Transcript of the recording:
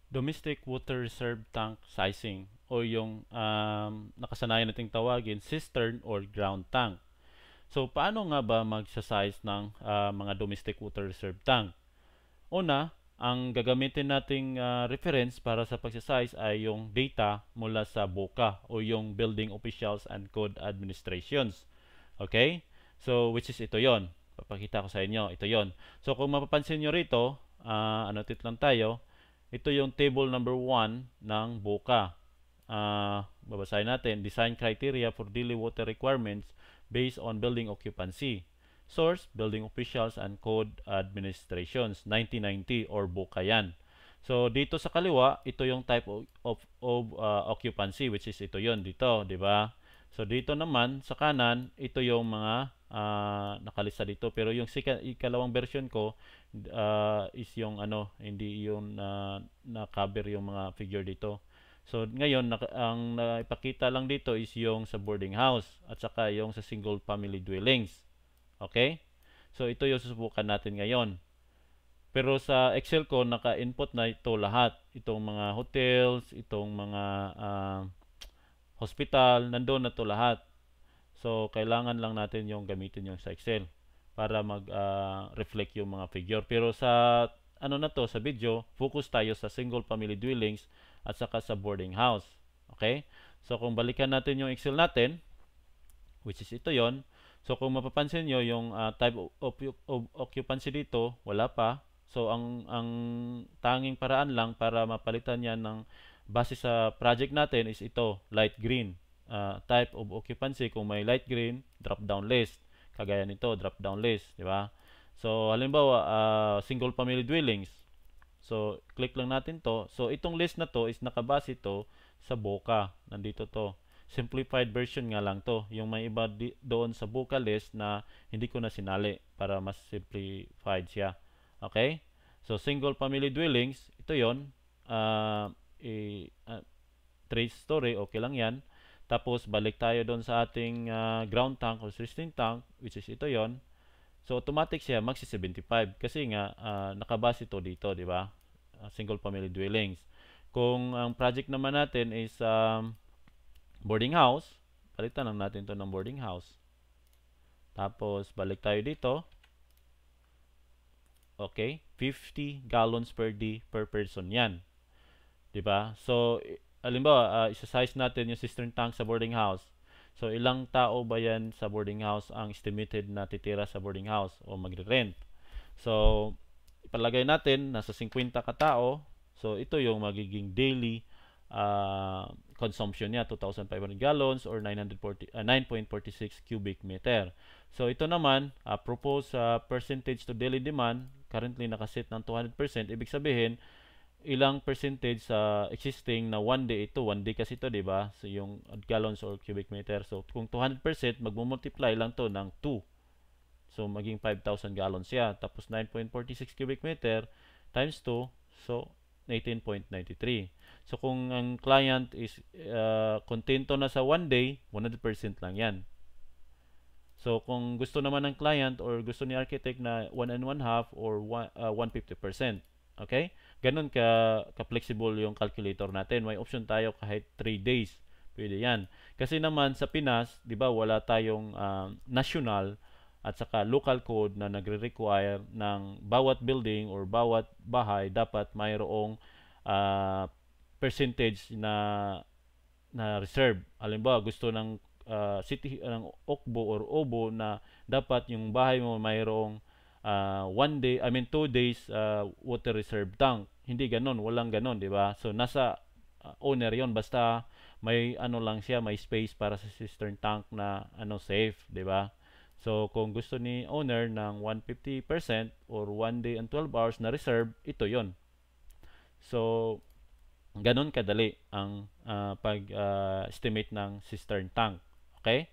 Domestic water reserve tank sizing o yung nakasanayan nating tawagin cistern or ground tank. So paano nga ba magsa-size ng mga domestic water reserve tank? Una, ang gagamitin nating reference para sa pagsa-size ay yung data mula sa BOCA o yung Building Officials and Code Administrations. Okay? So which is ito yon. Papakita ko sa inyo. Ito yon. So kung mapapansin nyo rito, anotit lang tayo. Ito yung table number 1 ng BOCA. Babasahin natin. Design criteria for daily water requirements based on building occupancy. Source, Building Officials and Code Administrations, 1990 or BOCA yan. So dito sa kaliwa, ito yung type of occupancy which is ito yon dito, di ba? So dito naman sa kanan, ito yung mga nakalista dito pero yung ikalawang version ko is yung hindi yung na-cover yung mga figure dito. So ngayon ang naipakita lang dito is yung sa boarding house at saka yung sa single family dwellings. Okay? So ito yung susubukan natin ngayon. Pero sa Excel ko naka-input na ito lahat. Itong mga hotels, itong mga hospital, nandoon na to lahat. So kailangan lang natin yung gamitin yung sa Excel para mag-reflect yung mga figure. Pero sa na to sa video, focus tayo sa single family dwellings at saka sa boarding house. Okay? So kung balikan natin yung Excel natin, which is ito yon. So kung mapapansin nyo, yung type of occupancy dito, wala pa. So ang tanging paraan lang para mapalitan yan ng base sa project natin is ito, light green. Type of occupancy, kung may light green, drop down list. Kagaya nito, drop down list, di ba? So halimbawa, single family dwellings. So click lang natin to. So itong list na to is nakabase to sa BOCA. Nandito to. Simplified version nga lang to. Yung may iba doon sa BOCA list na hindi ko na sinali para mas simplified siya. Okay? So single family dwellings, ito yon. Uh, 3 story, okay lang yan. Tapos balik tayo doon sa ating ground tank or existing tank, which is ito yon. So automatic siya magsi 75 kasi nga nakabase ito dito, di ba? Single family dwellings. Kung ang project naman natin is boarding house, palitan lang natin to ng boarding house. Tapos balik tayo dito. Okay, 50 gallons per day per person yan. 'Di ba? So halimbawa, isa-size natin yung cistern tank sa boarding house. So ilang tao ba yan sa boarding house ang estimated na titira sa boarding house o magre-rent? So ipalagay natin nasa 50 ka tao. So ito yung magiging daily consumption niya, 2,500 gallons or 9.46 cubic meter. So ito naman, proposed percentage to daily demand, currently nakaset ng 200%. Ibig sabihin, ilang percentage sa existing na 1 day ito, 1 day kasi ito, di ba? So yung gallons or cubic meter. So kung 200%, magmo-multiply lang to ng 2. So maging 5,000 gallons siya. Tapos 9.46 cubic meter times 2, so 18.93. So kung ang client is kontento na sa 1 day, 100% lang yan. So kung gusto naman ng client or gusto ni architect na 1 and 1 half or 150%. Okay? Ganun ka-flexible yung calculator natin. May option tayo kahit 3 days. Pwede yan. Kasi naman sa Pinas, di ba, wala tayong national at saka local code na nagre-require ng bawat building or bawat bahay dapat mayroong percentage na reserve. Halimbawa, gusto ng city ng Okbo or Obo na dapat yung bahay mo mayroong 2 days water reserve tank. Hindi ganon, walang ganon, di ba? So nasa owner 'yon basta may lang siya, may space para sa cistern tank na safe, di ba? So kung gusto ni owner ng 150% or 1 day and 12 hours na reserve, ito 'yon. So ganon kadali ang pag-estimate ng cistern tank. Okay?